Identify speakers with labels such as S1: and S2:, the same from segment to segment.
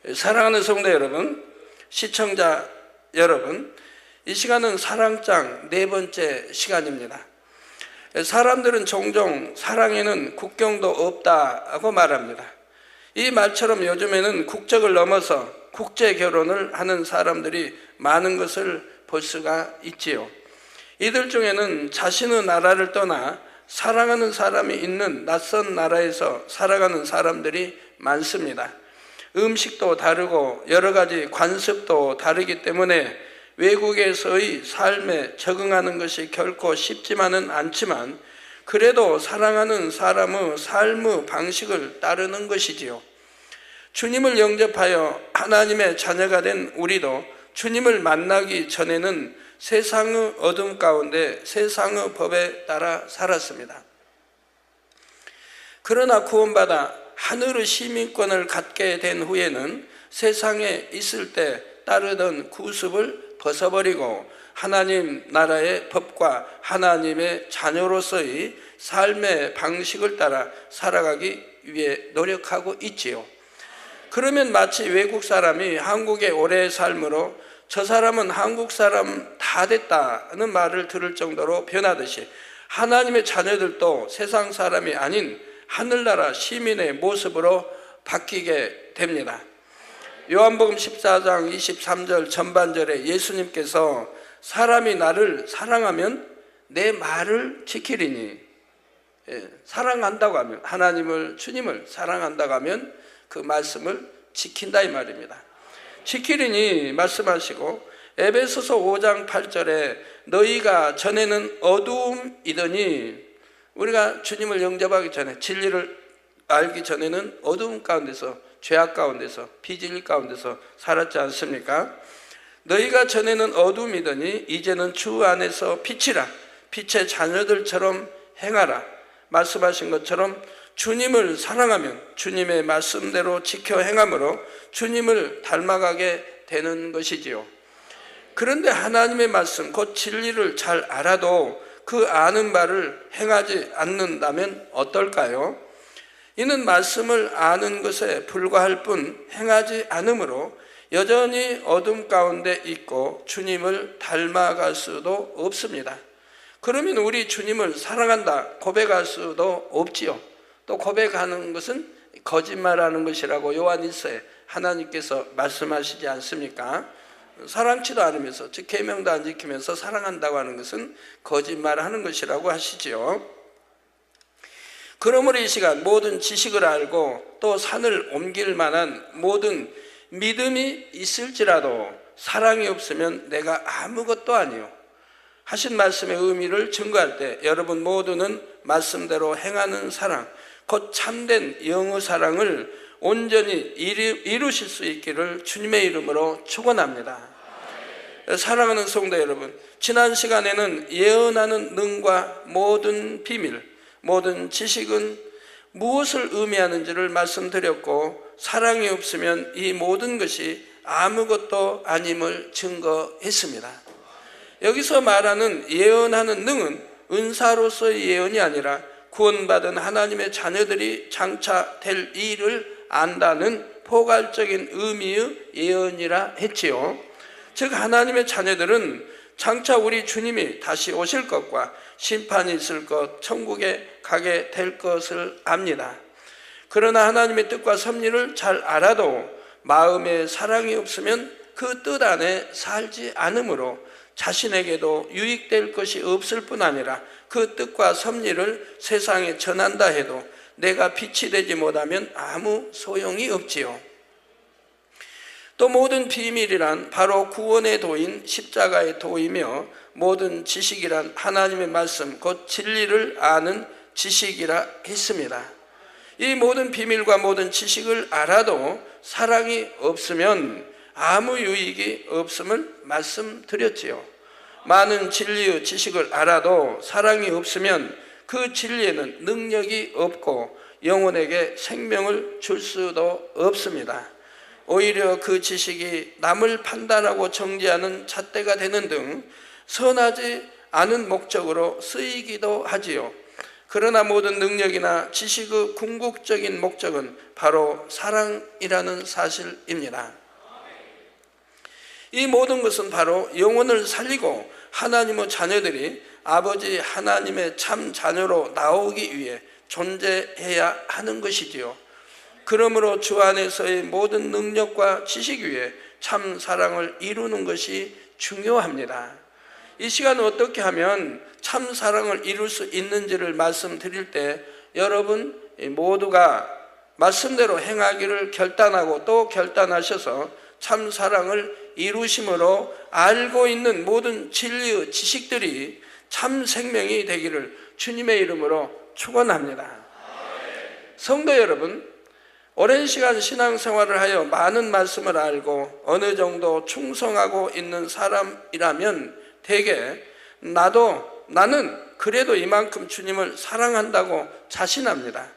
S1: 사랑하는 성도 여러분, 시청자 여러분, 이 시간은 사랑장 네 번째 시간입니다. 사람들은 종종 사랑에는 국경도 없다고 말합니다. 이 말처럼 요즘에는 국적을 넘어서 국제 결혼을 하는 사람들이 많은 것을 볼 수가 있지요. 이들 중에는 자신의 나라를 떠나 사랑하는 사람이 있는 낯선 나라에서 살아가는 사람들이 많습니다. 음식도 다르고 여러 가지 관습도 다르기 때문에 외국에서의 삶에 적응하는 것이 결코 쉽지만은 않지만 그래도 사랑하는 사람의 삶의 방식을 따르는 것이지요. 주님을 영접하여 하나님의 자녀가 된 우리도 주님을 만나기 전에는 세상의 어둠 가운데 세상의 법에 따라 살았습니다. 그러나 구원받아 하늘의 시민권을 갖게 된 후에는 세상에 있을 때 따르던 구습을 벗어버리고 하나님 나라의 법과 하나님의 자녀로서의 삶의 방식을 따라 살아가기 위해 노력하고 있지요. 그러면 마치 외국 사람이 한국에 오래 삶으로 저 사람은 한국 사람 다 됐다는 말을 들을 정도로 변하듯이 하나님의 자녀들도 세상 사람이 아닌 하늘나라 시민의 모습으로 바뀌게 됩니다. 요한복음 14장 23절 전반절에 예수님께서 사람이 나를 사랑하면 내 말을 지키리니, 사랑한다고 하면, 하나님을 주님을 사랑한다고 하면 그 말씀을 지킨다 이 말입니다. 지키리니 말씀하시고 에베소서 5장 8절에 너희가 전에는 어두움이더니, 우리가 주님을 영접하기 전에 진리를 알기 전에는 어두움 가운데서 죄악 가운데서 비진리 가운데서 살았지 않습니까? 너희가 전에는 어두움이더니 이제는 주 안에서 빛이라, 빛의 자녀들처럼 행하라 말씀하신 것처럼 주님을 사랑하면 주님의 말씀대로 지켜 행함으로 주님을 닮아가게 되는 것이지요. 그런데 하나님의 말씀 곧 진리를 잘 알아도 그 아는 바를 행하지 않는다면 어떨까요? 이는 말씀을 아는 것에 불과할 뿐 행하지 않으므로 여전히 어둠 가운데 있고 주님을 닮아갈 수도 없습니다. 그러면 우리 주님을 사랑한다 고백할 수도 없지요. 또 고백하는 것은 거짓말하는 것이라고 요한일서에 하나님께서 말씀하시지 않습니까? 사랑치도 않으면서, 즉 계명도 안 지키면서 사랑한다고 하는 것은 거짓말하는 것이라고 하시지요. 그러므로 이 시간 모든 지식을 알고 또 산을 옮길 만한 모든 믿음이 있을지라도 사랑이 없으면 내가 아무것도 아니요 하신 말씀의 의미를 증거할 때 여러분 모두는 말씀대로 행하는 사랑, 곧 참된 영의 사랑을 온전히 이루실 수 있기를 주님의 이름으로 축원합니다. 사랑하는 성도 여러분, 지난 시간에는 예언하는 능과 모든 비밀, 모든 지식은 무엇을 의미하는지를 말씀드렸고 사랑이 없으면 이 모든 것이 아무것도 아님을 증거했습니다. 여기서 말하는 예언하는 능은 은사로서의 예언이 아니라 구원받은 하나님의 자녀들이 장차 될 일을 안다는 포괄적인 의미의 예언이라 했지요. 즉 하나님의 자녀들은 장차 우리 주님이 다시 오실 것과 심판이 있을 것, 천국에 가게 될 것을 압니다. 그러나 하나님의 뜻과 섭리를 잘 알아도 마음에 사랑이 없으면 그 뜻 안에 살지 않으므로 자신에게도 유익될 것이 없을 뿐 아니라 그 뜻과 섭리를 세상에 전한다 해도 내가 빛이 되지 못하면 아무 소용이 없지요. 또 모든 비밀이란 바로 구원의 도인 십자가의 도이며 모든 지식이란 하나님의 말씀 곧 진리를 아는 지식이라 했습니다. 이 모든 비밀과 모든 지식을 알아도 사랑이 없으면 아무 유익이 없음을 말씀드렸지요. 많은 진리의 지식을 알아도 사랑이 없으면 그 진리에는 능력이 없고 영혼에게 생명을 줄 수도 없습니다. 오히려 그 지식이 남을 판단하고 정죄하는 잣대가 되는 등 선하지 않은 목적으로 쓰이기도 하지요. 그러나 모든 능력이나 지식의 궁극적인 목적은 바로 사랑이라는 사실입니다. 이 모든 것은 바로 영혼을 살리고 하나님의 자녀들이 아버지 하나님의 참 자녀로 나오기 위해 존재해야 하는 것이지요. 그러므로 주 안에서의 모든 능력과 지식 위에 참 사랑을 이루는 것이 중요합니다. 이 시간은 어떻게 하면 참 사랑을 이룰 수 있는지를 말씀드릴 때 여러분 모두가 말씀대로 행하기를 결단하고 또 결단하셔서 참 사랑을 이루심으로 알고 있는 모든 진리의 지식들이 참 생명이 되기를 주님의 이름으로 축원합니다. 성도 여러분, 오랜 시간 신앙생활을 하여 많은 말씀을 알고 어느 정도 충성하고 있는 사람이라면 대개 나는 그래도 이만큼 주님을 사랑한다고 자신합니다.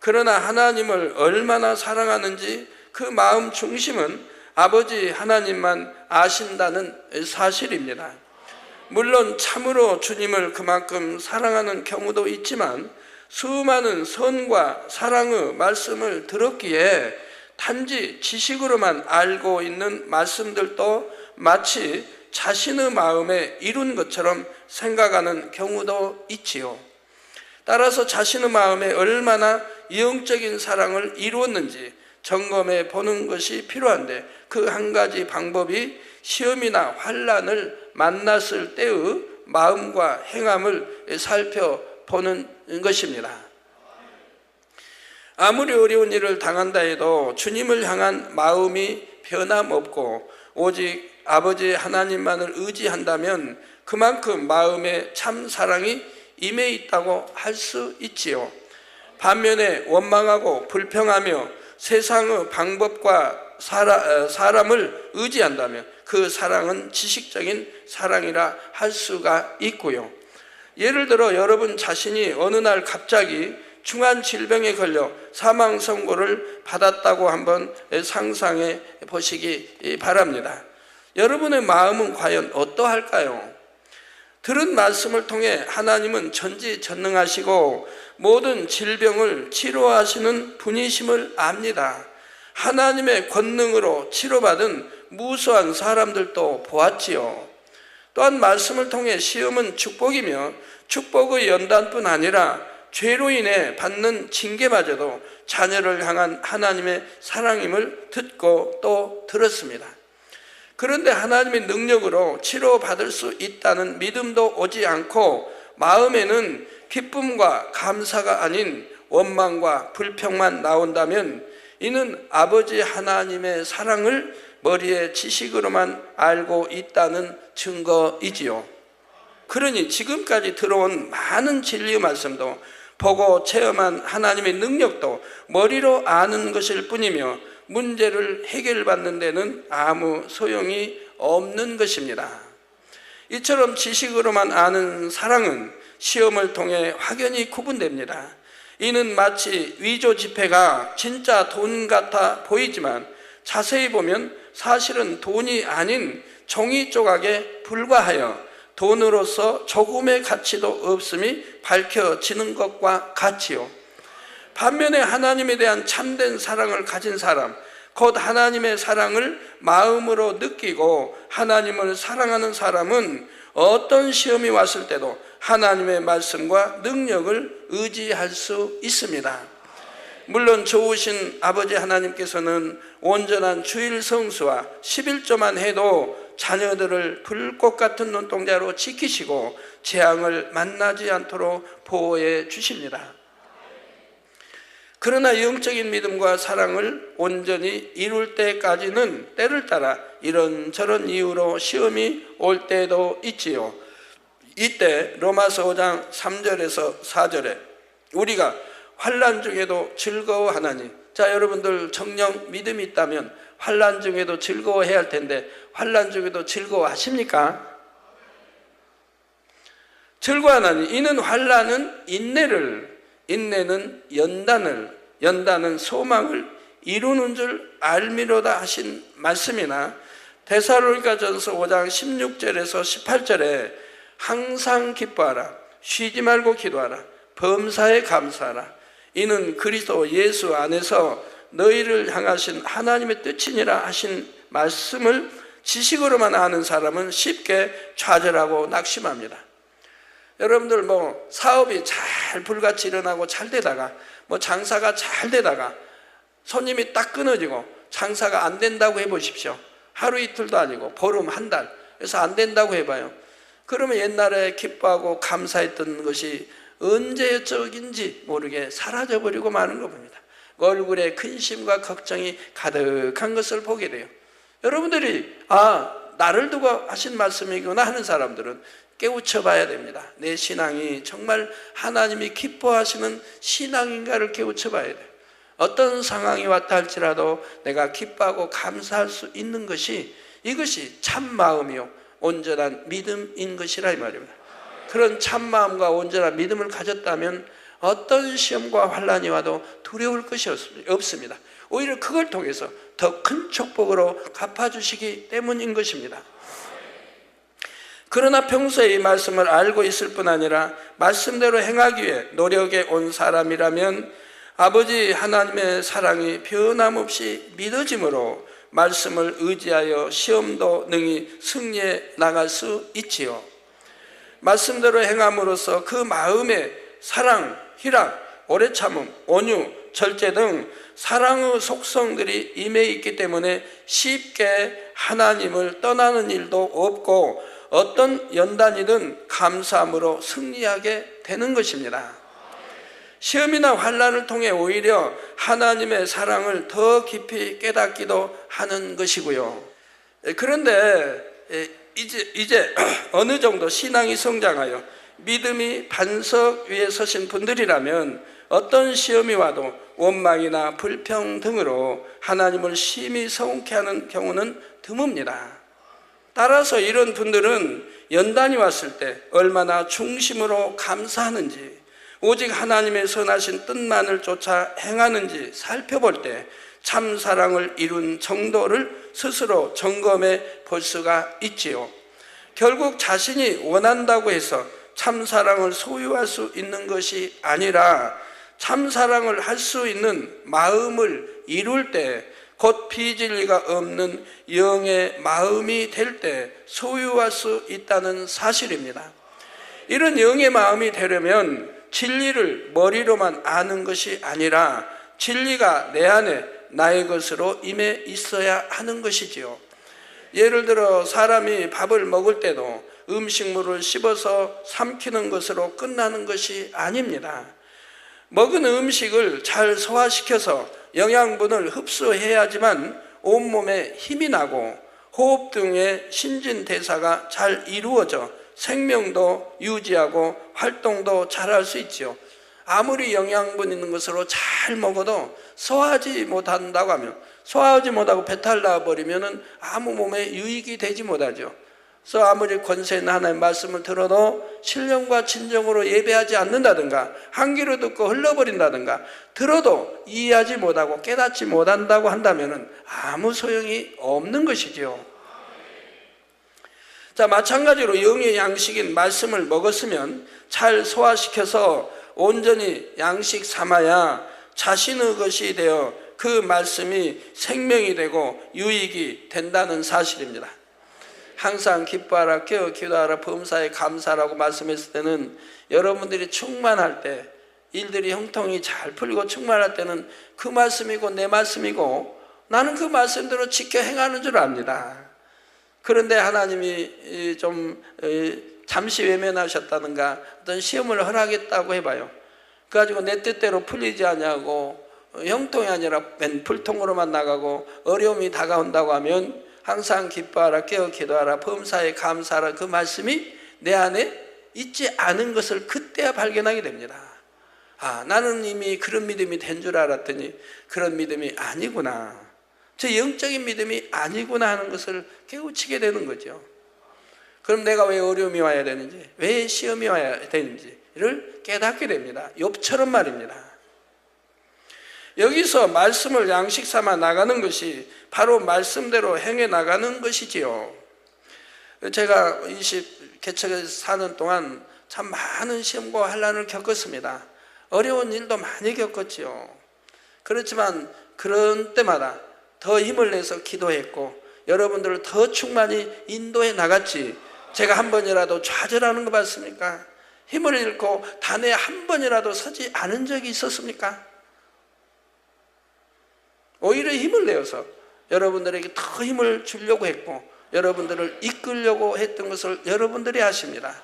S1: 그러나 하나님을 얼마나 사랑하는지 그 마음 중심은 아버지 하나님만 아신다는 사실입니다. 물론 참으로 주님을 그만큼 사랑하는 경우도 있지만 수많은 선과 사랑의 말씀을 들었기에 단지 지식으로만 알고 있는 말씀들도 마치 자신의 마음에 이룬 것처럼 생각하는 경우도 있지요. 따라서 자신의 마음에 얼마나 영적인 사랑을 이루었는지 점검해 보는 것이 필요한데 그 한 가지 방법이 시험이나 환난을 만났을 때의 마음과 행함을 살펴보는 것입니다. 아무리 어려운 일을 당한다 해도 주님을 향한 마음이 변함없고 오직 아버지 하나님만을 의지한다면 그만큼 마음에 참 사랑이 임해 있다고 할 수 있지요. 반면에 원망하고 불평하며 세상의 방법과 사람을 의지한다면 그 사랑은 지식적인 사랑이라 할 수가 있고요. 예를 들어 여러분 자신이 어느 날 갑자기 중한 질병에 걸려 사망 선고를 받았다고 한번 상상해 보시기 바랍니다. 여러분의 마음은 과연 어떠할까요? 들은 말씀을 통해 하나님은 전지전능하시고 모든 질병을 치료하시는 분이심을 압니다. 하나님의 권능으로 치료받은 무수한 사람들도 보았지요. 또한 말씀을 통해 시험은 축복이며 축복의 연단뿐 아니라 죄로 인해 받는 징계마저도 자녀를 향한 하나님의 사랑임을 듣고 또 들었습니다. 그런데 하나님의 능력으로 치료받을 수 있다는 믿음도 오지 않고 마음에는 기쁨과 감사가 아닌 원망과 불평만 나온다면 이는 아버지 하나님의 사랑을 머리의 지식으로만 알고 있다는 증거이지요. 그러니 지금까지 들어온 많은 진리의 말씀도 보고 체험한 하나님의 능력도 머리로 아는 것일 뿐이며 문제를 해결받는 데는 아무 소용이 없는 것입니다. 이처럼 지식으로만 아는 사랑은 시험을 통해 확연히 구분됩니다. 이는 마치 위조 지폐가 진짜 돈 같아 보이지만 자세히 보면 사실은 돈이 아닌 종이 조각에 불과하여 돈으로서 조금의 가치도 없음이 밝혀지는 것과 같지요. 반면에 하나님에 대한 참된 사랑을 가진 사람, 곧 하나님의 사랑을 마음으로 느끼고 하나님을 사랑하는 사람은 어떤 시험이 왔을 때도 하나님의 말씀과 능력을 의지할 수 있습니다. 물론 좋으신 아버지 하나님께서는 온전한 주일 성수와 11조만 해도 자녀들을 불꽃 같은 눈동자로 지키시고 재앙을 만나지 않도록 보호해 주십니다. 그러나 영적인 믿음과 사랑을 온전히 이룰 때까지는 때를 따라 이런저런 이유로 시험이 올 때도 있지요. 이때 로마서 5장 3절에서 4절에 우리가 환난 중에도 즐거워하나니, 자 여러분들 정녕 믿음이 있다면 환난 중에도 즐거워해야 할 텐데 환난 중에도 즐거워하십니까? 즐거워하나니 이는 환난은 인내는 연단은 소망을 이루는 줄 알미로다 하신 말씀이나 데살로니가전서 5장 16절에서 18절에 항상 기뻐하라, 쉬지 말고 기도하라, 범사에 감사하라. 이는 그리스도 예수 안에서 너희를 향하신 하나님의 뜻이니라 하신 말씀을 지식으로만 아는 사람은 쉽게 좌절하고 낙심합니다. 여러분들 사업이 잘 불같이 일어나고 잘 되다가 장사가 잘 되다가 손님이 딱 끊어지고 장사가 안 된다고 해보십시오. 하루 이틀도 아니고 보름 한 달 그래서 안 된다고 해봐요. 그러면 옛날에 기뻐하고 감사했던 것이 언제적인지 모르게 사라져버리고 마는 겁니다. 얼굴에 근심과 걱정이 가득한 것을 보게 돼요. 여러분들이 나를 두고 하신 말씀이구나 하는 사람들은 깨우쳐 봐야 됩니다. 내 신앙이 정말 하나님이 기뻐하시는 신앙인가를 깨우쳐 봐야 돼요. 어떤 상황이 왔다 할지라도 내가 기뻐하고 감사할 수 있는 것이 이것이 참 마음이요 온전한 믿음인 것이라 이 말입니다. 그런 참 마음과 온전한 믿음을 가졌다면 어떤 시험과 환난이 와도 두려울 것이 없습니다. 오히려 그걸 통해서 더 큰 축복으로 갚아주시기 때문인 것입니다. 그러나 평소에 이 말씀을 알고 있을 뿐 아니라 말씀대로 행하기 위해 노력해 온 사람이라면 아버지 하나님의 사랑이 변함없이 믿어짐으로 말씀을 의지하여 시험도 능히 승리해 나갈 수 있지요. 말씀대로 행함으로써 그 마음에 사랑, 희락, 오래 참음, 온유, 절제 등 사랑의 속성들이 임해 있기 때문에 쉽게 하나님을 떠나는 일도 없고 어떤 연단이든 감사함으로 승리하게 되는 것입니다. 시험이나 환난을 통해 오히려 하나님의 사랑을 더 깊이 깨닫기도 하는 것이고요. 그런데 이제 어느 정도 신앙이 성장하여 믿음이 반석 위에 서신 분들이라면 어떤 시험이 와도 원망이나 불평 등으로 하나님을 심히 서운케 하는 경우는 드뭅니다. 따라서 이런 분들은 연단이 왔을 때 얼마나 중심으로 감사하는지 오직 하나님의 선하신 뜻만을 쫓아 행하는지 살펴볼 때 참 사랑을 이룬 정도를 스스로 점검해 볼 수가 있지요. 결국 자신이 원한다고 해서 참 사랑을 소유할 수 있는 것이 아니라 참 사랑을 할 수 있는 마음을 이룰 때 곧 비진리가 없는 영의 마음이 될 때 소유할 수 있다는 사실입니다. 이런 영의 마음이 되려면 진리를 머리로만 아는 것이 아니라 진리가 내 안에 나의 것으로 임해 있어야 하는 것이지요. 예를 들어 사람이 밥을 먹을 때도 음식물을 씹어서 삼키는 것으로 끝나는 것이 아닙니다. 먹은 음식을 잘 소화시켜서 영양분을 흡수해야지만 온몸에 힘이 나고 호흡 등의 신진대사가 잘 이루어져 생명도 유지하고 활동도 잘할 수 있죠. 아무리 영양분 있는 것으로 잘 먹어도 소화하지 못한다고 하면 소화하지 못하고 배탈 나버리면 아무 몸에 유익이 되지 못하죠. 그래서 아무리 권세 있는 하나님의 말씀을 들어도 신령과 진정으로 예배하지 않는다든가 한 귀로 듣고 흘러버린다든가 들어도 이해하지 못하고 깨닫지 못한다고 한다면 아무 소용이 없는 것이죠. 자, 마찬가지로 영의 양식인 말씀을 먹었으면 잘 소화시켜서 온전히 양식 삼아야 자신의 것이 되어 그 말씀이 생명이 되고 유익이 된다는 사실입니다. 항상 기뻐하라, 깨어 기도하라, 범사에 감사라고 말씀했을 때는 여러분들이 충만할 때 일들이 형통이 잘 풀리고 충만할 때는 그 말씀이고 내 말씀이고 나는 그 말씀대로 지켜 행하는 줄 압니다. 그런데 하나님이 좀 잠시 외면하셨다든가 어떤 시험을 허락했다고 해봐요. 그래가지고 내 뜻대로 풀리지 않냐고 형통이 아니라 맨 불통으로만 나가고 어려움이 다가온다고 하면 항상 기뻐하라, 깨어 기도하라, 범사에 감사하라 그 말씀이 내 안에 있지 않은 것을 그때야 발견하게 됩니다. 나는 이미 그런 믿음이 된 줄 알았더니 그런 믿음이 아니구나. 저 영적인 믿음이 아니구나 하는 것을 깨우치게 되는 거죠. 그럼 내가 왜 어려움이 와야 되는지, 왜 시험이 와야 되는지를 깨닫게 됩니다. 욥처럼 말입니다. 여기서 말씀을 양식 삼아 나가는 것이 바로 말씀대로 행해 나가는 것이지요. 제가 20개척에서 사는 동안 참 많은 시험과 환난을 겪었습니다. 어려운 일도 많이 겪었지요. 그렇지만 그런 때마다 더 힘을 내서 기도했고 여러분들을 더 충만히 인도해 나갔지, 제가 한 번이라도 좌절하는 거 봤습니까? 힘을 잃고 단에 한 번이라도 서지 않은 적이 있었습니까? 오히려 힘을 내어서 여러분들에게 더 힘을 주려고 했고 여러분들을 이끌려고 했던 것을 여러분들이 아십니다.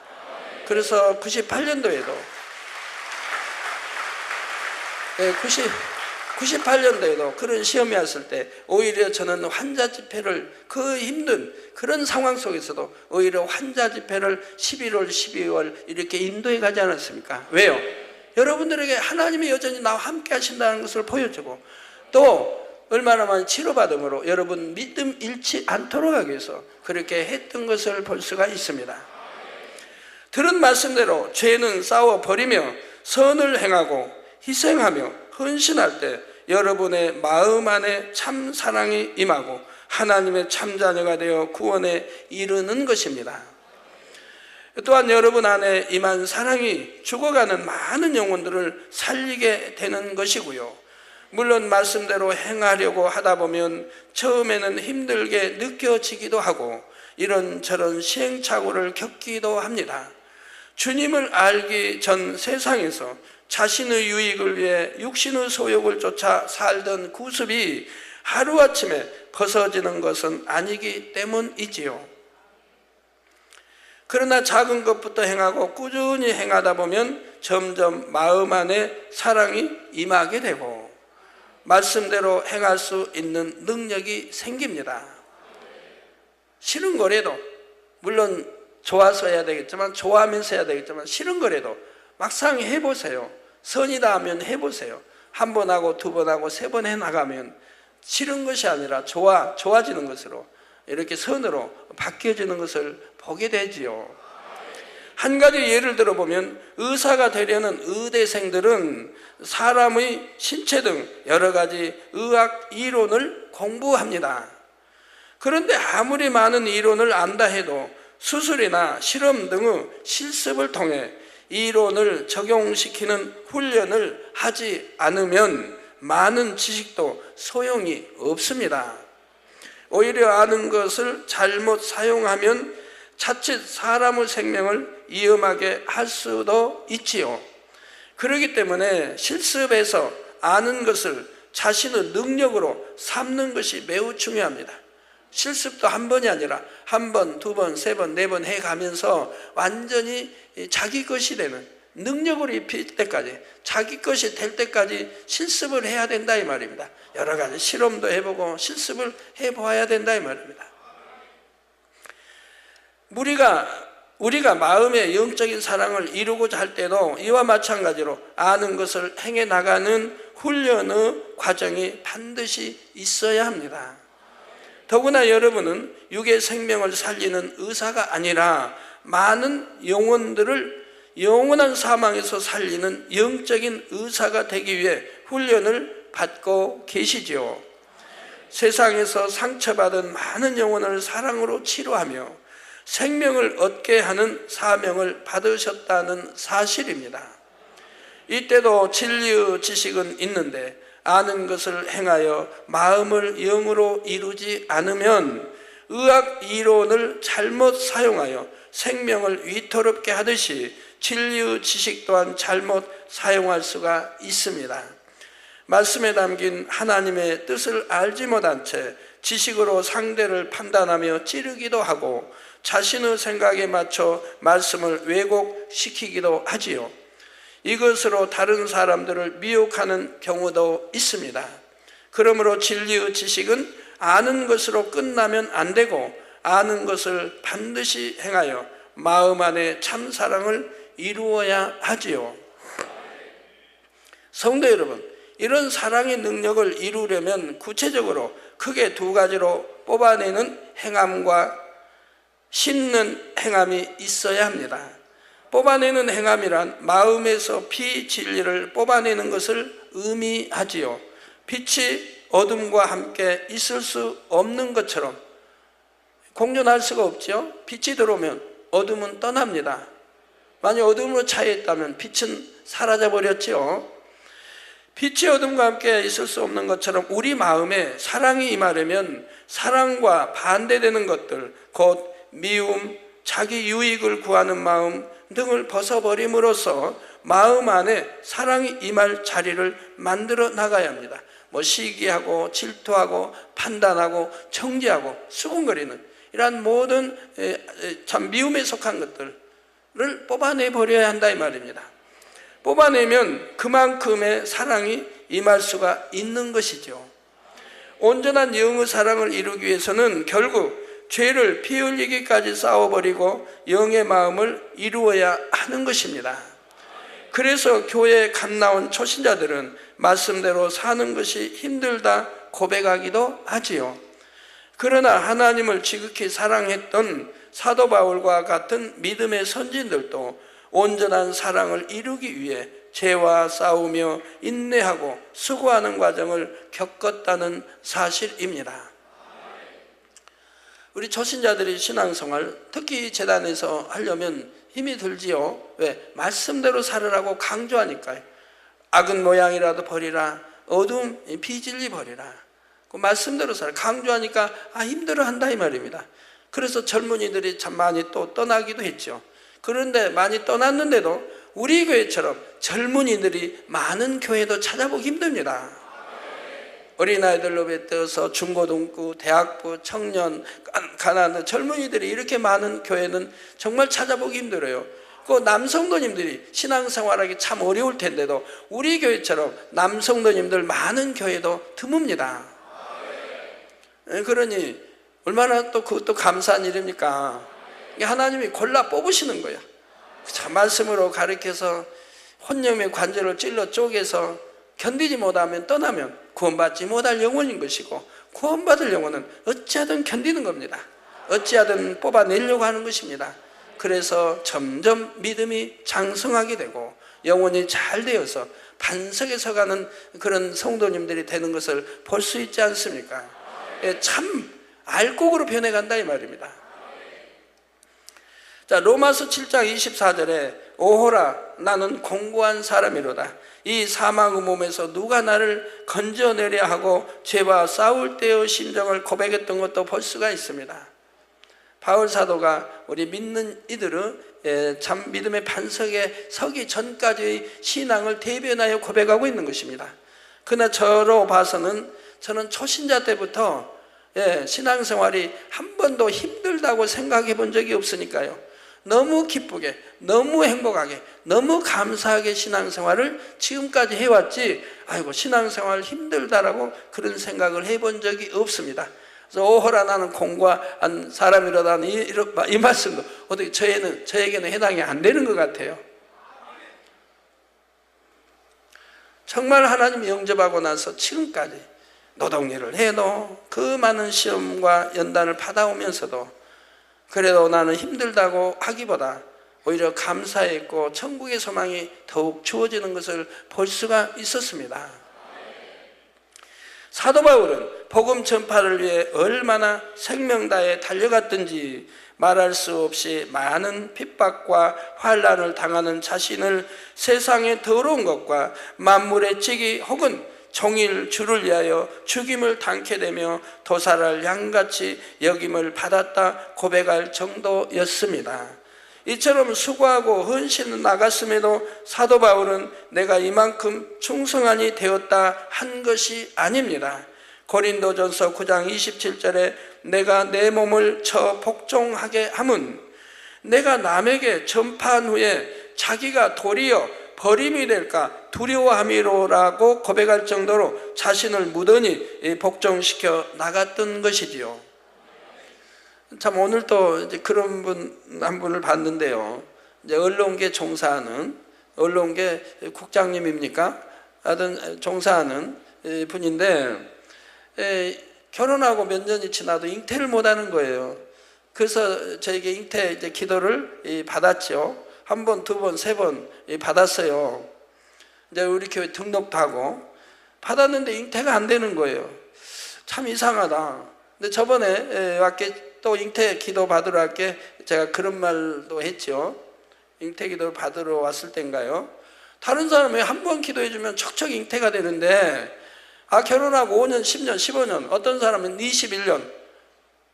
S1: 그래서 98년도에도 98년도에도 그런 시험이 왔을 때 오히려 저는 환자 집회를, 그 힘든 그런 상황 속에서도 오히려 환자 집회를 11월, 12월 이렇게 인도해 가지 않았습니까? 왜요? 여러분들에게 하나님이 여전히 나와 함께 하신다는 것을 보여주고, 또 얼마나 많이 치료받음으로 여러분 믿음 잃지 않도록 하기 위해서 그렇게 했던 것을 볼 수가 있습니다. 들은 말씀대로 죄는 싸워버리며 선을 행하고 희생하며 헌신할 때 여러분의 마음 안에 참 사랑이 임하고 하나님의 참 자녀가 되어 구원에 이르는 것입니다. 또한 여러분 안에 임한 사랑이 죽어가는 많은 영혼들을 살리게 되는 것이고요. 물론 말씀대로 행하려고 하다 보면 처음에는 힘들게 느껴지기도 하고 이런저런 시행착오를 겪기도 합니다. 주님을 알기 전 세상에서 자신의 유익을 위해 육신의 소욕을 쫓아 살던 구습이 하루아침에 벗어지는 것은 아니기 때문이지요. 그러나 작은 것부터 행하고 꾸준히 행하다 보면 점점 마음 안에 사랑이 임하게 되고 말씀대로 행할 수 있는 능력이 생깁니다. 싫은 거래도, 물론 좋아서 해야 되겠지만, 좋아하면서 해야 되겠지만, 싫은 거래도 막상 해보세요. 선이다 하면 해보세요. 한 번 하고 두 번 하고 세 번 해나가면 싫은 것이 아니라 좋아지는 것으로, 이렇게 선으로 바뀌어지는 것을 보게 되지요. 한 가지 예를 들어보면 의사가 되려는 의대생들은 사람의 신체 등 여러 가지 의학 이론을 공부합니다. 그런데 아무리 많은 이론을 안다 해도 수술이나 실험 등의 실습을 통해 이론을 적용시키는 훈련을 하지 않으면 많은 지식도 소용이 없습니다. 오히려 아는 것을 잘못 사용하면 자칫 사람의 생명을 위험하게 할 수도 있지요. 그렇기 때문에 실습에서 아는 것을 자신의 능력으로 삼는 것이 매우 중요합니다. 실습도 한 번이 아니라 한 번, 두 번, 세 번, 네 번 해가면서 완전히 자기 것이 되는, 능력으로 입힐 때까지, 자기 것이 될 때까지 실습을 해야 된다 이 말입니다. 여러 가지 실험도 해보고 실습을 해보아야 된다 이 말입니다. 우리가 마음의 영적인 사랑을 이루고자 할 때도 이와 마찬가지로 아는 것을 행해 나가는 훈련의 과정이 반드시 있어야 합니다. 더구나 여러분은 육의 생명을 살리는 의사가 아니라 많은 영혼들을 영원한 사망에서 살리는 영적인 의사가 되기 위해 훈련을 받고 계시지요. 세상에서 상처받은 많은 영혼을 사랑으로 치료하며 생명을 얻게 하는 사명을 받으셨다는 사실입니다. 이때도 진리의 지식은 있는데 아는 것을 행하여 마음을 영으로 이루지 않으면 의학 이론을 잘못 사용하여 생명을 위태롭게 하듯이 진리의 지식 또한 잘못 사용할 수가 있습니다. 말씀에 담긴 하나님의 뜻을 알지 못한 채 지식으로 상대를 판단하며 찌르기도 하고 자신의 생각에 맞춰 말씀을 왜곡시키기도 하지요. 이것으로 다른 사람들을 미혹하는 경우도 있습니다. 그러므로 진리의 지식은 아는 것으로 끝나면 안 되고 아는 것을 반드시 행하여 마음 안에 참 사랑을 이루어야 하지요. 성도 여러분, 이런 사랑의 능력을 이루려면 구체적으로 크게 두 가지로 뽑아내는 행함과 심는 행함이 있어야 합니다. 뽑아내는 행함이란 마음에서 비진리를 뽑아내는 것을 의미하지요. 빛이 어둠과 함께 있을 수 없는 것처럼 공존할 수가 없죠. 빛이 들어오면 어둠은 떠납니다. 만약 어둠으로 차여 있다면 빛은 사라져 버렸지요. 빛이 어둠과 함께 있을 수 없는 것처럼 우리 마음에 사랑이 임하려면 사랑과 반대되는 것들, 곧 미움, 자기 유익을 구하는 마음 등을 벗어버림으로써 마음 안에 사랑이 임할 자리를 만들어 나가야 합니다. 시기하고 질투하고 판단하고 정죄하고 수군거리는 이러한 모든 참 미움에 속한 것들을 뽑아내 버려야 한다 이 말입니다. 뽑아내면 그만큼의 사랑이 임할 수가 있는 것이죠. 온전한 영의 사랑을 이루기 위해서는 결국 죄를 피 흘리기까지 싸워버리고 영의 마음을 이루어야 하는 것입니다. 그래서 교회에 갓 나온 초신자들은 말씀대로 사는 것이 힘들다 고백하기도 하지요. 그러나 하나님을 지극히 사랑했던 사도 바울과 같은 믿음의 선진들도 온전한 사랑을 이루기 위해 죄와 싸우며 인내하고 수고하는 과정을 겪었다는 사실입니다. 우리 초신자들이 신앙생활, 특히 제단에서 하려면 힘이 들지요. 왜? 말씀대로 살으라고 강조하니까요. 악은 모양이라도 버리라, 어두움 비진리 버리라. 그 말씀대로 살아 강조하니까 힘들어한다 이 말입니다. 그래서 젊은이들이 참 많이 또 떠나기도 했죠. 그런데 많이 떠났는데도 우리 교회처럼 젊은이들이 많은 교회도 찾아보기 힘듭니다. 어린아이들로 뱉어서 중고등부, 대학부, 청년, 가난한 젊은이들이 이렇게 많은 교회는 정말 찾아보기 힘들어요. 그 남성도님들이 신앙생활하기 참 어려울 텐데도 우리 교회처럼 남성도님들 많은 교회도 드뭅니다. 그러니 얼마나 또 그것도 감사한 일입니까? 하나님이 골라 뽑으시는 거예요. 참 말씀으로 가르쳐서 혼념의 관절을 찔러 쪼개서 견디지 못하면 떠나면 구원받지 못할 영혼인 것이고, 구원받을 영혼은 어찌하든 견디는 겁니다. 어찌하든 뽑아내려고 하는 것입니다. 그래서 점점 믿음이 장성하게 되고 영혼이 잘 되어서 반석에 서가는 그런 성도님들이 되는 것을 볼 수 있지 않습니까? 참 알곡으로 변해간다 이 말입니다. 자, 로마서 7장 24절에 오호라 나는 공고한 사람이로다. 이 사망의 몸에서 누가 나를 건져내려 하고 죄와 싸울 때의 심정을 고백했던 것도 볼 수가 있습니다. 바울 사도가 우리 믿는 이들은 참 믿음의 반석에 서기 전까지의 신앙을 대변하여 고백하고 있는 것입니다. 그러나 저로 봐서는 저는 초신자 때부터 신앙생활이 한 번도 힘들다고 생각해 본 적이 없으니까요. 너무 기쁘게, 너무 행복하게, 너무 감사하게 신앙생활을 지금까지 해왔지, 아이고 신앙생활 힘들다라고 그런 생각을 해본 적이 없습니다. 그래서 오호라 나는 공고한 사람이라는 이 말씀도 어떻게 저에게는 해당이 안 되는 것 같아요. 정말 하나님이 영접하고 나서 지금까지 노동일을 해도 그 많은 시험과 연단을 받아오면서도 그래도 나는 힘들다고 하기보다 오히려 감사했고 천국의 소망이 더욱 주어지는 것을 볼 수가 있었습니다. 사도 바울은 복음 전파를 위해 얼마나 생명 다해 달려갔든지 말할 수 없이 많은 핍박과 환난을 당하는 자신을 세상의 더러운 것과 만물의 찌기 혹은 종일 주를 위하여 죽임을 당케 되며 도살할 양같이 여김을 받았다 고백할 정도였습니다. 이처럼 수고하고 헌신을 나갔음에도 사도 바울은 내가 이만큼 충성하니 되었다 한 것이 아닙니다. 고린도전서 9장 27절에 내가 내 몸을 쳐 복종하게 함은 내가 남에게 전파한 후에 자기가 도리어 버림이 될까 두려워함이로라고 고백할 정도로 자신을 무던히 복종시켜 나갔던 것이지요. 참 오늘 또 이제 그런 분 한 분을 봤는데요. 이제 언론계 종사하는 언론계 국장님입니까? 하여튼 종사하는 분인데 결혼하고 몇 년이 지나도 잉태를 못하는 거예요. 그래서 저에게 잉태 이제 기도를 받았죠. 한 번, 두 번, 세 번 받았어요. 이제 우리 교회 등록도 하고 받았는데 잉태가 안 되는 거예요. 참 이상하다. 근데 저번에 왔게 또 잉태 기도 받으러 갈게 제가 그런 말도 했죠. 잉태기도 받으러 왔을 때인가요? 다른 사람이 한 번 기도해 주면 척척 잉태가 되는데, 결혼하고 5년, 10년, 15년, 어떤 사람은 21년,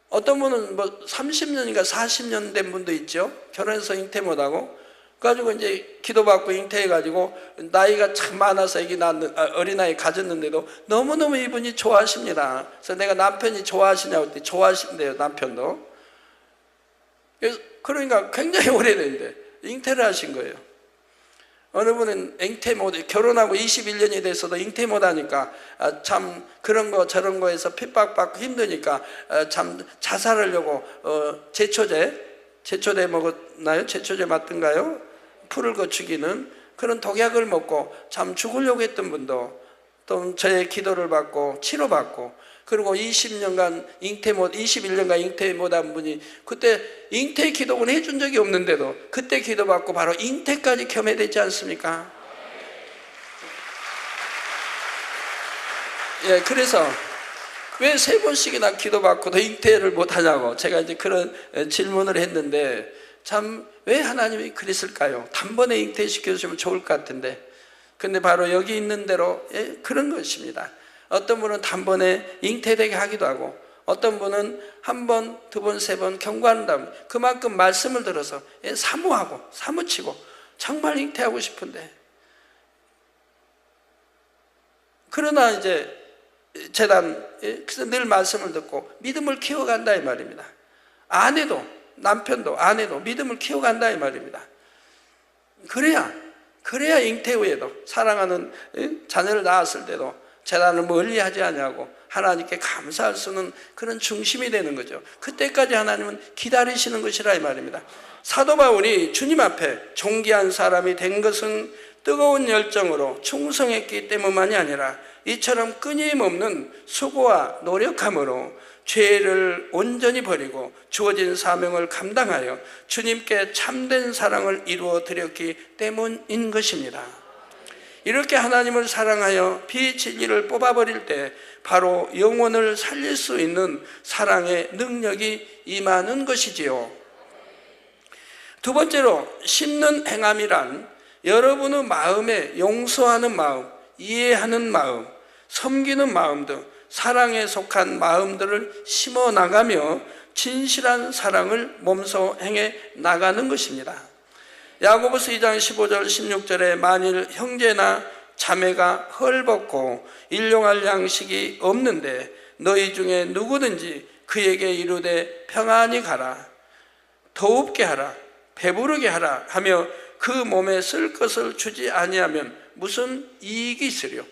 S1: 어떤 분은 뭐 30년인가 40년 된 분도 있죠. 결혼해서 잉태 못하고. 그래가지고 이제 기도받고 잉태해가지고 나이가 참 많아서 애기 낳는, 어린아이 가졌는데도 너무너무 이분이 좋아하십니다. 그래서 내가 남편이 좋아하시냐고 했더니 좋아하신대요, 남편도. 그러니까 굉장히 오래됐는데 잉태를 하신 거예요. 어느 분은 잉태 못, 결혼하고 21년이 됐어도 잉태 못하니까 참 그런 거 저런 거에서 핍박받고 힘드니까 참 자살하려고 제초제 먹었나요? 제초제 맞던가요? 풀을 거추기는 그런 독약을 먹고 참 죽으려고 했던 분도 또 저의 기도를 받고 치료받고, 그리고 21년간 잉태 못한 분이 그때 잉태 기도는 해준 적이 없는데도 그때 기도받고 바로 잉태까지 겸해되지 않습니까? 예, 그래서 왜 3번씩이나 기도받고도 잉태를 못하냐고 제가 이제 그런 질문을 했는데, 참 왜 하나님이 그랬을까요? 단번에 잉태시켜주시면 좋을 것 같은데, 근데 바로 여기 있는 대로 그런 것입니다. 어떤 분은 단번에 잉태되게 하기도 하고, 어떤 분은 한 번, 두 번, 세 번 경과한 다음에 그만큼 말씀을 들어서 사모하고 사무치고 정말 잉태하고 싶은데, 그러나 이제 재단, 그래서 늘 말씀을 듣고 믿음을 키워간다 이 말입니다. 아내도, 남편도, 아내도 믿음을 키워간다 이 말입니다. 그래야 잉태 후에도 사랑하는 자녀를 낳았을 때도 재단을 멀리 하지 않냐고 하나님께 감사할 수 있는 그런 중심이 되는 거죠. 그때까지 하나님은 기다리시는 것이라 이 말입니다. 사도 바울이 주님 앞에 존귀한 사람이 된 것은 뜨거운 열정으로 충성했기 때문만이 아니라 이처럼 끊임없는 수고와 노력함으로 죄를 온전히 버리고 주어진 사명을 감당하여 주님께 참된 사랑을 이루어 드렸기 때문인 것입니다. 이렇게 하나님을 사랑하여 비진리를 뽑아버릴 때 바로 영혼을 살릴 수 있는 사랑의 능력이 임하는 것이지요. 두 번째로, 심는 행함이란 여러분의 마음에 용서하는 마음, 이해하는 마음, 섬기는 마음 등 사랑에 속한 마음들을 심어 나가며 진실한 사랑을 몸소 행해 나가는 것입니다. 야고보서 2장 15절 16절에 만일 형제나 자매가 헐벗고 일용할 양식이 없는데 너희 중에 누구든지 그에게 이르되 평안히 가라, 더웁게 하라, 배부르게 하라 하며 그 몸에 쓸 것을 주지 아니하면 무슨 이익이 있으려.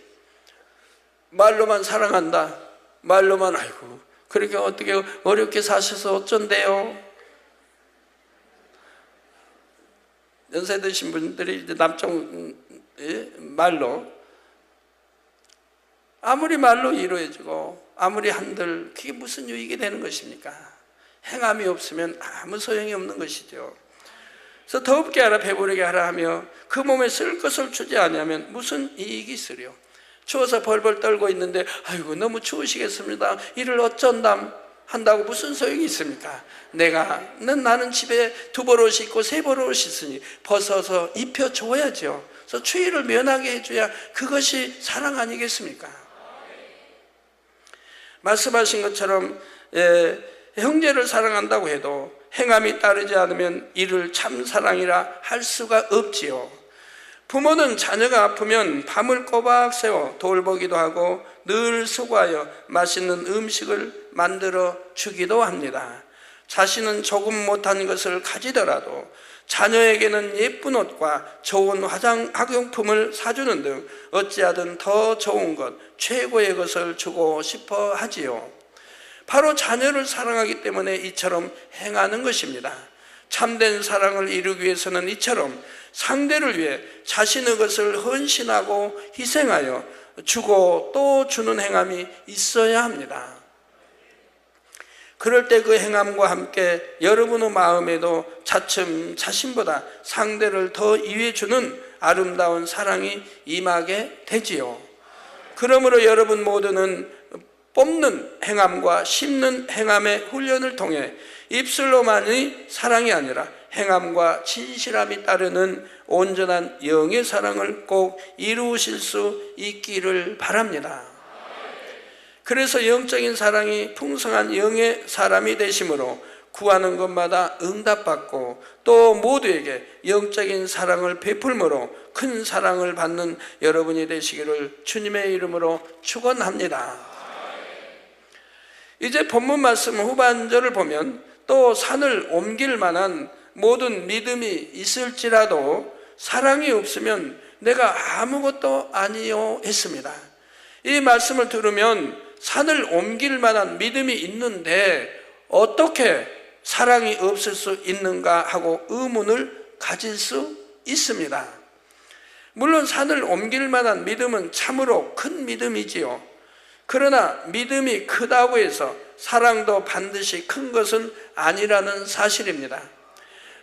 S1: 말로만 사랑한다, 말로만 아이고 그렇게 어떻게 어렵게 사셔서 어쩐대요. 연세 드신 분들이 이제 남쪽 말로 아무리 말로 이루어지고 아무리 한들 그게 무슨 유익이 되는 것입니까? 행함이 없으면 아무 소용이 없는 것이죠. 그래서 더웁게 하라, 배부르게 하라 하며 그 몸에 쓸 것을 주지 않으면 무슨 이익이 있으려. 추워서 벌벌 떨고 있는데 아이고 너무 추우시겠습니다, 이를 어쩐담 한다고 무슨 소용이 있습니까? 나는 집에 2벌옷이 있고 3벌옷이 있으니 벗어서 입혀줘야죠. 그래서 추위를 면하게 해줘야 그것이 사랑 아니겠습니까? 말씀하신 것처럼 형제를 사랑한다고 해도 행함이 따르지 않으면 이를 참 사랑이라 할 수가 없지요. 부모는 자녀가 아프면 밤을 꼬박 새워 돌보기도 하고 늘 수고하여 맛있는 음식을 만들어 주기도 합니다. 자신은 조금 못한 것을 가지더라도 자녀에게는 예쁜 옷과 좋은 학용품을 사주는 등 어찌하든 더 좋은 것, 최고의 것을 주고 싶어 하지요. 바로 자녀를 사랑하기 때문에 이처럼 행하는 것입니다. 참된 사랑을 이루기 위해서는 이처럼 상대를 위해 자신의 것을 헌신하고 희생하여 주고 또 주는 행함이 있어야 합니다. 그럴 때 그 행함과 함께 여러분의 마음에도 차츰 자신보다 상대를 더 이해해주는 아름다운 사랑이 임하게 되지요. 그러므로 여러분 모두는 뽑는 행함과 심는 행함의 훈련을 통해 입술로만이 사랑이 아니라 행함과 진실함이 따르는 온전한 영의 사랑을 꼭 이루실 수 있기를 바랍니다. 그래서 영적인 사랑이 풍성한 영의 사람이 되심으로 구하는 것마다 응답받고 또 모두에게 영적인 사랑을 베풀므로 큰 사랑을 받는 여러분이 되시기를 주님의 이름으로 축원합니다. 이제 본문 말씀 후반절을 보면 또 산을 옮길 만한 모든 믿음이 있을지라도 사랑이 없으면 내가 아무것도 아니요 했습니다. 이 말씀을 들으면 산을 옮길 만한 믿음이 있는데 어떻게 사랑이 없을 수 있는가 하고 의문을 가질 수 있습니다. 물론 산을 옮길 만한 믿음은 참으로 큰 믿음이지요. 그러나 믿음이 크다고 해서 사랑도 반드시 큰 것은 아니라는 사실입니다.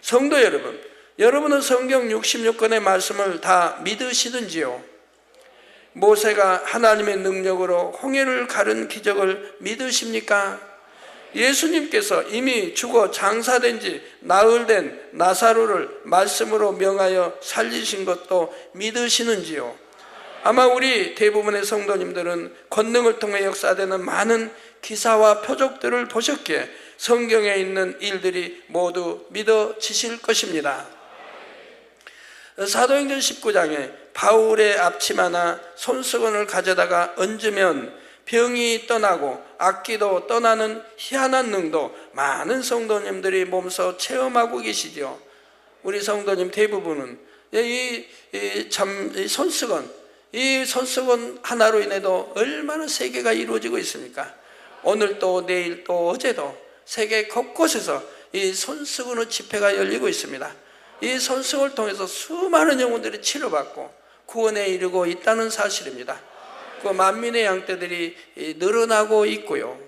S1: 성도 여러분, 여러분은 성경 66권의 말씀을 다 믿으시든지요? 모세가 하나님의 능력으로 홍해를 가른 기적을 믿으십니까? 예수님께서 이미 죽어 장사된 지 나흘 된 나사로를 말씀으로 명하여 살리신 것도 믿으시는지요? 아마 우리 대부분의 성도님들은 권능을 통해 역사되는 많은 기사와 표적들을 보셨기에 성경에 있는 일들이 모두 믿어지실 것입니다. 사도행전 19장에 바울의 앞치마나 손수건을 가져다가 얹으면 병이 떠나고 악기도 떠나는 희한한 능도 많은 성도님들이 몸소 체험하고 계시죠. 우리 성도님 대부분은 이 손수건 하나로 인해도 얼마나 세계가 이루어지고 있습니까? 오늘 또 내일 또 어제도 세계 곳곳에서 이 손수건의 집회가 열리고 있습니다. 이 손수건을 통해서 수많은 영혼들이 치료받고 구원에 이르고 있다는 사실입니다. 그 만민의 양떼들이 늘어나고 있고요.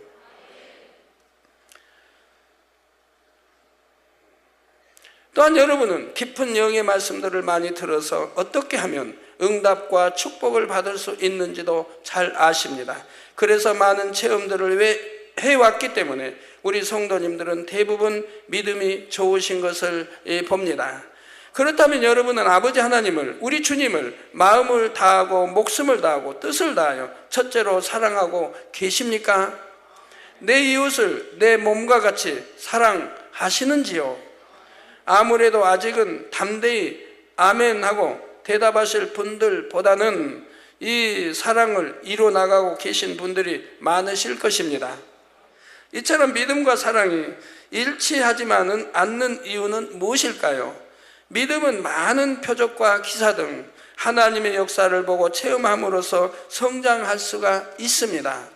S1: 또한 여러분은 깊은 영의 말씀들을 많이 들어서 어떻게 하면 응답과 축복을 받을 수 있는지도 잘 아십니다. 그래서 많은 체험들을 해왔기 때문에 우리 성도님들은 대부분 믿음이 좋으신 것을 봅니다. 그렇다면 여러분은 아버지 하나님을, 우리 주님을 마음을 다하고 목숨을 다하고 뜻을 다하여 첫째로 사랑하고 계십니까? 내 이웃을 내 몸과 같이 사랑하시는지요? 아무래도 아직은 담대히 아멘하고 대답하실 분들보다는 이 사랑을 이뤄나가고 계신 분들이 많으실 것입니다. 이처럼 믿음과 사랑이 일치하지만은 않는 이유는 무엇일까요? 믿음은 많은 표적과 기사 등 하나님의 역사를 보고 체험함으로써 성장할 수가 있습니다.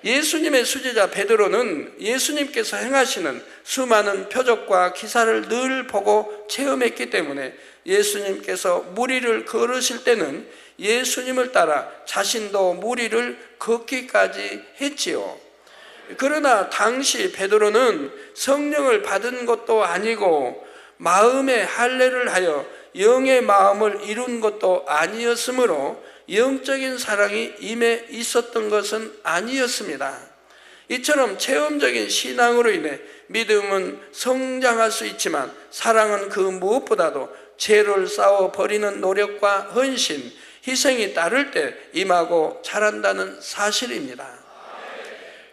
S1: 예수님의 수제자 베드로는 예수님께서 행하시는 수많은 표적과 기사를 늘 보고 체험했기 때문에 예수님께서 무리를 걸으실 때는 예수님을 따라 자신도 무리를 걷기까지 했지요. 그러나 당시 베드로는 성령을 받은 것도 아니고 마음의 할례를 하여 영의 마음을 이룬 것도 아니었으므로 영적인 사랑이 임해 있었던 것은 아니었습니다. 이처럼 체험적인 신앙으로 인해 믿음은 성장할 수 있지만 사랑은 그 무엇보다도 죄를 싸워 버리는 노력과 헌신, 희생이 따를 때 임하고 자란다는 사실입니다.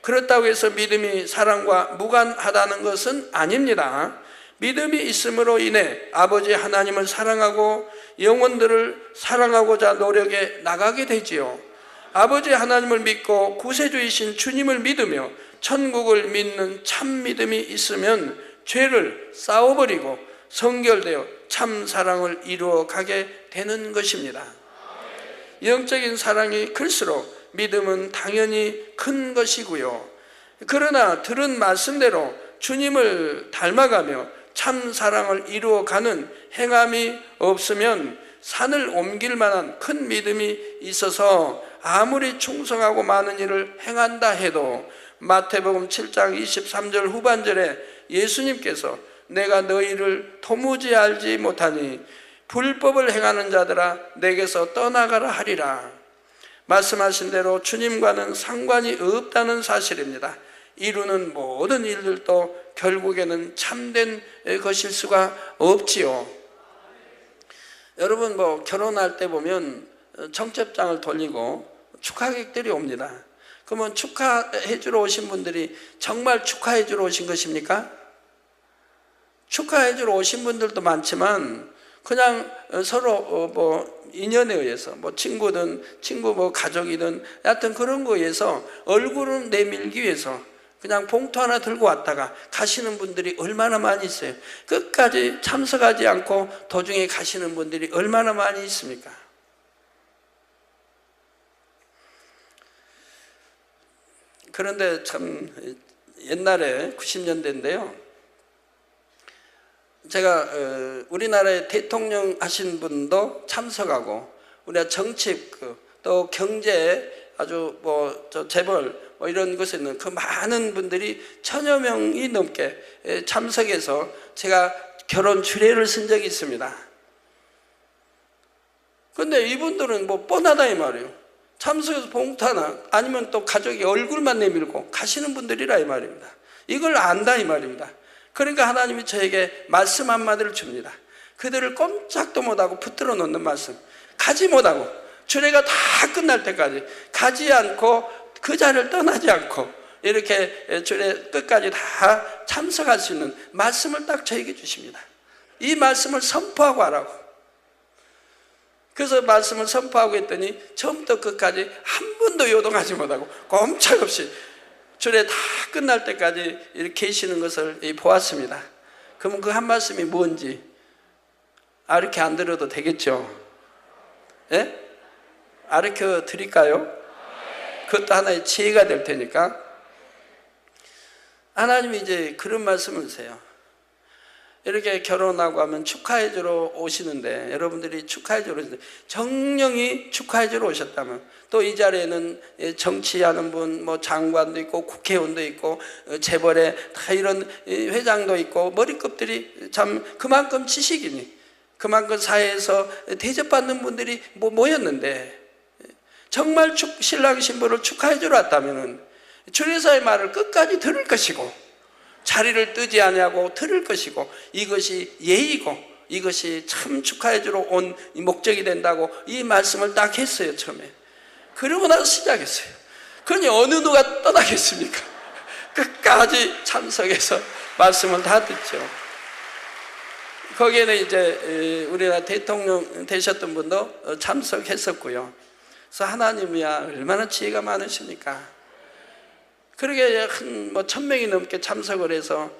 S1: 그렇다고 해서 믿음이 사랑과 무관하다는 것은 아닙니다. 믿음이 있음으로 인해 아버지 하나님을 사랑하고 영혼들을 사랑하고자 노력해 나가게 되지요. 아버지 하나님을 믿고 구세주이신 주님을 믿으며 천국을 믿는 참 믿음이 있으면 죄를 싸워버리고 성결되어 참 사랑을 이루어 가게 되는 것입니다. 영적인 사랑이 클수록 믿음은 당연히 큰 것이고요. 그러나 들은 말씀대로 주님을 닮아가며 참 사랑을 이루어가는 행함이 없으면 산을 옮길 만한 큰 믿음이 있어서 아무리 충성하고 많은 일을 행한다 해도 마태복음 7장 23절 후반절에 예수님께서 내가 너희를 도무지 알지 못하니 불법을 행하는 자들아 내게서 떠나가라 하리라. 말씀하신 대로 주님과는 상관이 없다는 사실입니다. 이루는 모든 일들도 결국에는 참된 것일 수가 없지요. 여러분 결혼할 때 보면 청첩장을 돌리고 축하객들이 옵니다. 그러면 축하해 주러 오신 분들이 정말 축하해 주러 오신 것입니까? 축하해 주러 오신 분들도 많지만 그냥 서로 인연에 의해서 친구든 가족이든 하여튼 그런 거에 의해서 얼굴을 내밀기 위해서 그냥 봉투 하나 들고 왔다가 가시는 분들이 얼마나 많이 있어요. 끝까지 참석하지 않고 도중에 가시는 분들이 얼마나 많이 있습니까? 그런데 참 옛날에 90년대인데요. 제가 우리나라의 대통령 하신 분도 참석하고 우리가 정치 또 경제 아주 재벌 이런 것에 있는 그 많은 분들이 1000여 명이 넘게 참석해서 제가 결혼 주례를 쓴 적이 있습니다. 근데 이분들은 뻔하다 이 말이에요. 참석해서 봉투 하나 아니면 또 가족이 얼굴만 내밀고 가시는 분들이라 이 말입니다. 이걸 안다 이 말입니다. 그러니까 하나님이 저에게 말씀 한마디를 줍니다. 그들을 꼼짝도 못하고 붙들어 놓는 말씀. 가지 못하고 주례가 다 끝날 때까지 가지 않고 그 자리를 떠나지 않고 이렇게 주례 끝까지 다 참석할 수 있는 말씀을 딱 저에게 주십니다. 이 말씀을 선포하고 하라고. 그래서 말씀을 선포하고 했더니 처음부터 끝까지 한 번도 요동하지 못하고 꼼짝없이 주례 다 끝날 때까지 이렇게 계시는 것을 보았습니다. 그러면 그 한 말씀이 뭔지 이렇게 안 들어도 되겠죠? 예? 가르쳐 드릴까요? 그것도 하나의 지혜가 될 테니까. 하나님이 이제 그런 말씀을 주세요. 이렇게 결혼하고 하면 축하해 주러 오시는데 여러분들이 축하해 주러 오시는데 정령이 축하해 주러 오셨다면 또 이 자리에는 정치하는 분 장관도 있고 국회의원도 있고 재벌에 다 이런 회장도 있고 머리급들이 참 그만큼 지식이니 그만큼 사회에서 대접받는 분들이 모였는데 정말 신랑 신부를 축하해 주러 왔다면 주례사의 말을 끝까지 들을 것이고 자리를 뜨지 아니하고 들을 것이고 이것이 예의고 이것이 참 축하해 주러 온 목적이 된다고 이 말씀을 딱 했어요. 처음에. 그러고 나서 시작했어요. 그러니 어느 누가 떠나겠습니까? 끝까지 참석해서 말씀을 다 듣죠. 거기에는 이제 우리나라 대통령 되셨던 분도 참석했었고요. 그래서 하나님이야 얼마나 지혜가 많으십니까? 그러게 한 1000명이 넘게 참석을 해서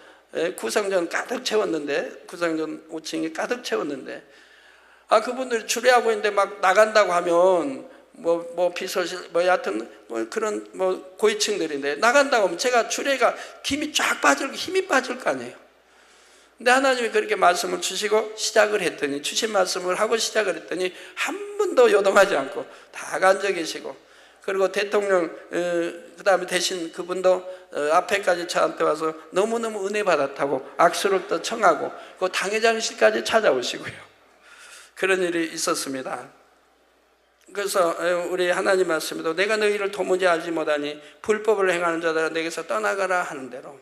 S1: 구상전 가득 채웠는데 구상전 5층이 가득 채웠는데 그분들이 주례하고 있는데 막 나간다고 하면 비서실 여하튼 그런 고위층들인데 나간다고 하면 제가 주례가 힘이 빠질 거 아니에요. 근데 하나님이 그렇게 말씀을 주시고 시작을 했더니 주신 말씀을 하고 시작을 했더니 한 번도 요동하지 않고 다 앉아 계시고 그리고 대통령 그 다음에 대신 그분도 앞에까지 저한테 와서 너무너무 은혜 받았다고 악수를 또 청하고 그 당회장실까지 찾아오시고요. 그런 일이 있었습니다. 그래서 우리 하나님 말씀에도 내가 너희를 도무지 알지 못하니 불법을 행하는 자들아 내게서 떠나가라 하는 대로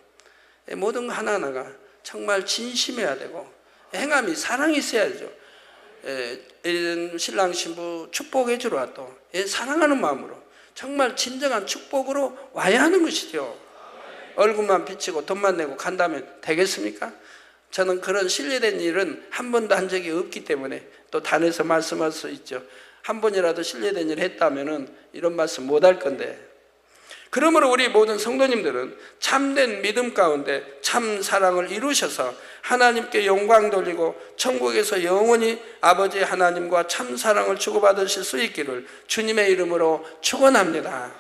S1: 모든 거 하나하나가 정말 진심해야 되고 행함이 사랑이 있어야죠. 신랑 신부 축복해 주러 또 사랑하는 마음으로 정말 진정한 축복으로 와야 하는 것이죠. 얼굴만 비치고 돈만 내고 간다면 되겠습니까? 저는 그런 신뢰된 일은 한 번도 한 적이 없기 때문에 또 단에서 말씀할 수 있죠. 한 번이라도 신뢰된 일을 했다면 이런 말씀 못 할 건데 그러므로 우리 모든 성도님들은 참된 믿음 가운데 참 사랑을 이루셔서 하나님께 영광 돌리고 천국에서 영원히 아버지 하나님과 참 사랑을 주고받으실 수 있기를 주님의 이름으로 축원합니다.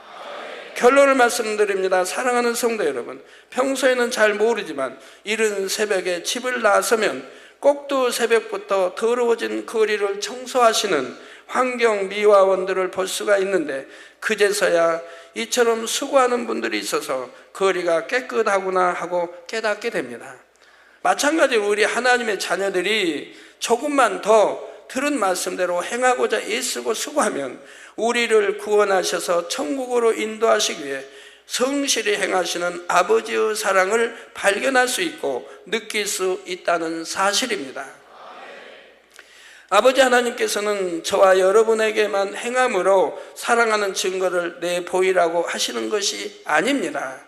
S1: 결론을 말씀드립니다. 사랑하는 성도 여러분, 평소에는 잘 모르지만 이른 새벽에 집을 나서면 꼭두 새벽부터 더러워진 거리를 청소하시는 환경 미화원들을 볼 수가 있는데 그제서야 이처럼 수고하는 분들이 있어서 거리가 깨끗하구나 하고 깨닫게 됩니다. 마찬가지로 우리 하나님의 자녀들이 조금만 더 들은 말씀대로 행하고자 애쓰고 수고하면 우리를 구원하셔서 천국으로 인도하시기 위해 성실히 행하시는 아버지의 사랑을 발견할 수 있고 느낄 수 있다는 사실입니다. 아버지 하나님께서는 저와 여러분에게만 행함으로 사랑하는 증거를 내보이라고 하시는 것이 아닙니다.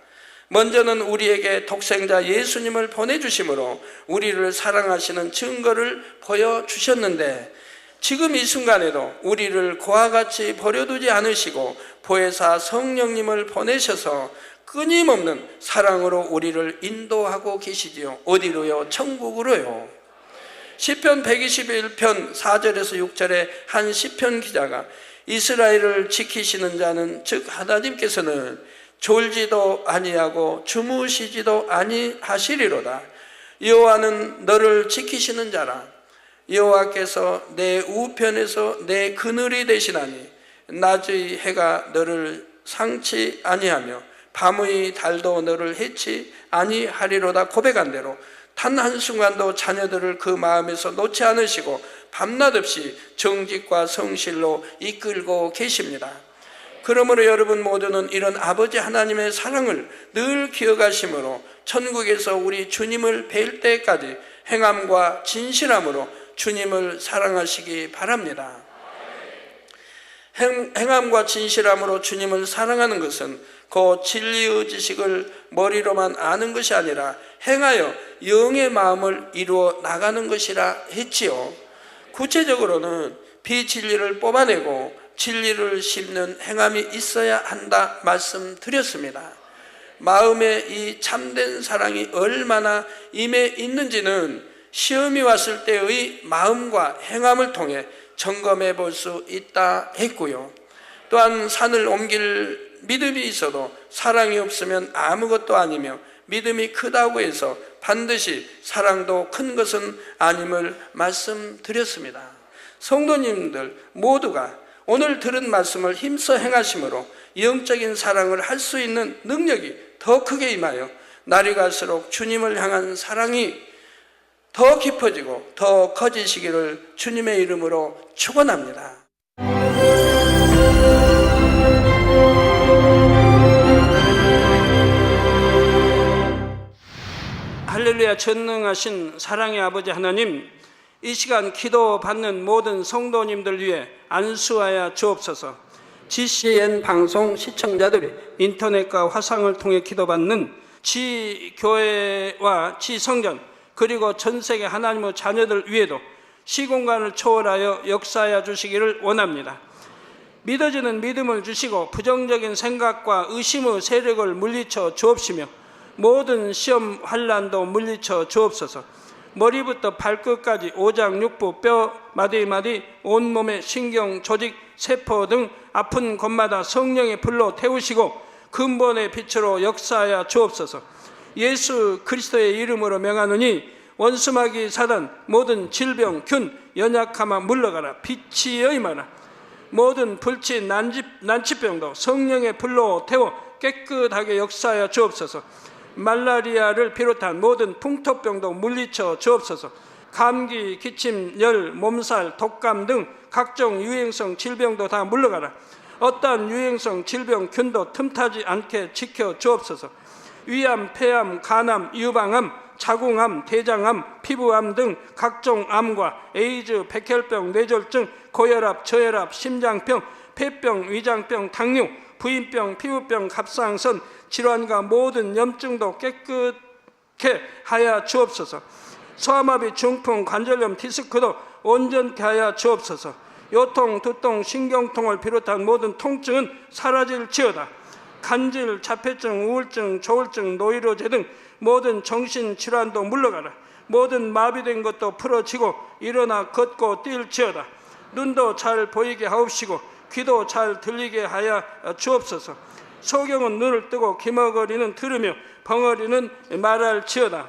S1: 먼저는 우리에게 독생자 예수님을 보내주심으로 우리를 사랑하시는 증거를 보여주셨는데 지금 이 순간에도 우리를 그와 같이 버려두지 않으시고 보혜사 성령님을 보내셔서 끊임없는 사랑으로 우리를 인도하고 계시지요. 어디로요? 천국으로요. 시편 121편 4절에서 6절에 한 시편 기자가 이스라엘을 지키시는 자는 즉 하나님께서는 졸지도 아니하고 주무시지도 아니하시리로다. 여호와는 너를 지키시는 자라. 여호와께서 내 우편에서 내 그늘이 되시나니 낮의 해가 너를 상치 아니하며 밤의 달도 너를 해치 아니하리로다. 고백한 대로 단 한순간도 자녀들을 그 마음에서 놓지 않으시고 밤낮 없이 정직과 성실로 이끌고 계십니다. 그러므로 여러분 모두는 이런 아버지 하나님의 사랑을 늘 기억하심으로 천국에서 우리 주님을 뵐 때까지 행함과 진실함으로 주님을 사랑하시기 바랍니다. 행함과 진실함으로 주님을 사랑하는 것은 그 진리의 지식을 머리로만 아는 것이 아니라 행하여 영의 마음을 이루어 나가는 것이라 했지요. 구체적으로는 비진리를 뽑아내고 진리를 심는 행함이 있어야 한다 말씀드렸습니다. 마음에 이 참된 사랑이 얼마나 임해 있는지는 시험이 왔을 때의 마음과 행함을 통해 점검해 볼 수 있다 했고요. 또한 산을 옮길 믿음이 있어도 사랑이 없으면 아무것도 아니며 믿음이 크다고 해서 반드시 사랑도 큰 것은 아님을 말씀드렸습니다. 성도님들 모두가 오늘 들은 말씀을 힘써 행하심으로 영적인 사랑을 할 수 있는 능력이 더 크게 임하여 날이 갈수록 주님을 향한 사랑이 더 깊어지고 더 커지시기를 주님의 이름으로 축원합니다. 할렐루야. 전능하신 사랑의 아버지 하나님, 이 시간 기도 받는 모든 성도님들 위해 안수하여 주옵소서. GCN 방송 시청자들이 인터넷과 화상을 통해 기도받는 지교회와 지성전 그리고 전세계 하나님의 자녀들 위에도 시공간을 초월하여 역사하여 주시기를 원합니다. 믿어지는 믿음을 주시고 부정적인 생각과 의심의 세력을 물리쳐 주옵시며 모든 시험 환난도 물리쳐 주옵소서. 머리부터 발끝까지 오장육부 뼈 마디마디 온몸의 신경 조직 세포 등 아픈 곳마다 성령의 불로 태우시고 근본의 빛으로 역사하여 주옵소서. 예수 그리스도의 이름으로 명하노니 원수마귀 사단 모든 질병 균 연약함아 물러가라. 빛이 여임하라. 모든 불치 난치병도 성령의 불로 태워 깨끗하게 역사하여 주옵소서. 말라리아를 비롯한 모든 풍토병도 물리쳐 주옵소서. 감기, 기침, 열, 몸살, 독감 등 각종 유행성 질병도 다 물러가라. 어떠한 유행성 질병 균도 틈타지 않게 지켜 주옵소서. 위암, 폐암, 간암, 유방암, 자궁암, 대장암, 피부암 등 각종 암과 에이즈, 백혈병, 뇌졸중, 고혈압, 저혈압, 심장병, 폐병, 위장병, 당뇨, 부인병, 피부병, 갑상선 질환과 모든 염증도 깨끗게 하여 주옵소서. 소아마비, 중풍, 관절염, 디스크도 온전케 하여 주옵소서. 요통, 두통, 신경통을 비롯한 모든 통증은 사라질지어다. 간질, 자폐증, 우울증, 조울증, 노이로제 등 모든 정신질환도 물러가라. 모든 마비된 것도 풀어지고 일어나 걷고 뛸지어다. 눈도 잘 보이게 하옵시고 귀도 잘 들리게 하여 주옵소서. 소경은 눈을 뜨고 기머거리는 들으며 벙어리는 말할지어다.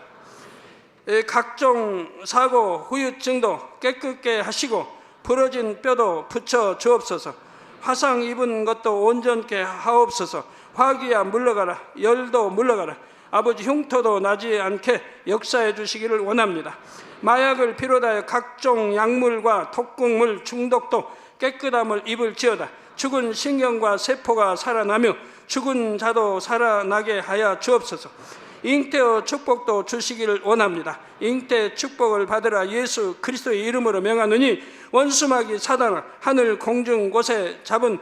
S1: 각종 사고 후유증도 깨끗게 하시고 부러진 뼈도 붙여 주옵소서. 화상 입은 것도 온전케 하옵소서. 화기야 물러가라. 열도 물러가라.
S2: 아버지 흉터도 나지 않게 역사해 주시기를 원합니다. 마약을 비롯하여 각종 약물과 독극물 중독도 깨끗함을 입을지어다. 죽은 신경과 세포가 살아나며 죽은 자도 살아나게 하여 주옵소서. 잉태의 축복도 주시기를 원합니다. 잉태 축복을 받으라. 예수 그리스도의 이름으로 명하느니 원수마귀 사단아, 하늘 공중 곳에 잡은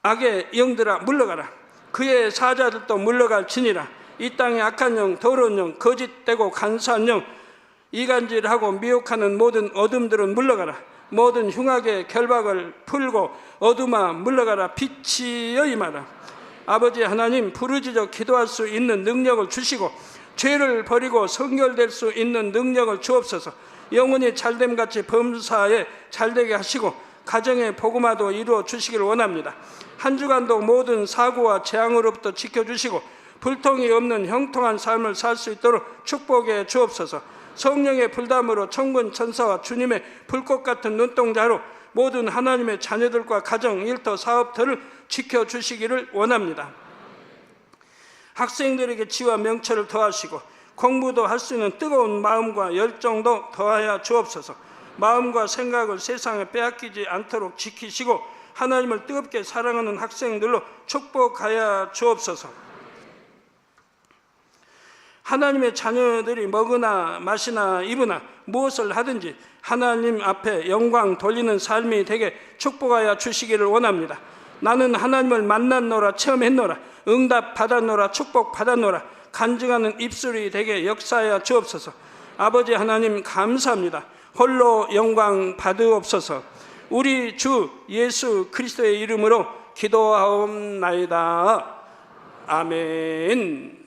S2: 악의 영들아 물러가라. 그의 사자들도 물러갈지니라. 이 땅의 악한 영, 더러운 영, 거짓되고 간사한 영, 이간질하고 미혹하는 모든 어둠들은 물러가라. 모든 흉악의 결박을 풀고 어둠아 물러가라. 빛이여 임하라. 아버지 하나님, 부르짖어 기도할 수 있는 능력을 주시고 죄를 버리고 성결될 수 있는 능력을 주옵소서. 영혼이 잘됨같이 범사에 잘되게 하시고 가정의 복음화도 이루어 주시기를 원합니다. 한 주간도 모든 사고와 재앙으로부터 지켜주시고 불통이 없는 형통한 삶을 살 수 있도록 축복해 주옵소서. 성령의 불담으로 천군 천사와 주님의 불꽃 같은 눈동자로 모든 하나님의 자녀들과 가정, 일터, 사업터를 지켜주시기를 원합니다. 학생들에게 지와 명철을 더하시고 공부도 할 수 있는 뜨거운 마음과 열정도 더하여 주옵소서. 마음과 생각을 세상에 빼앗기지 않도록 지키시고 하나님을 뜨겁게 사랑하는 학생들로 축복하여 주옵소서. 하나님의 자녀들이 먹으나 마시나 입으나 무엇을 하든지 하나님 앞에 영광 돌리는 삶이 되게 축복하여 주시기를 원합니다. 나는 하나님을 만났노라, 체험했노라, 응답 받았노라, 축복 받았노라, 간증하는 입술이 되게 역사하여 주옵소서. 아버지 하나님 감사합니다. 홀로 영광 받으옵소서. 우리 주 예수 그리스도의 이름으로 기도하옵나이다. 아멘.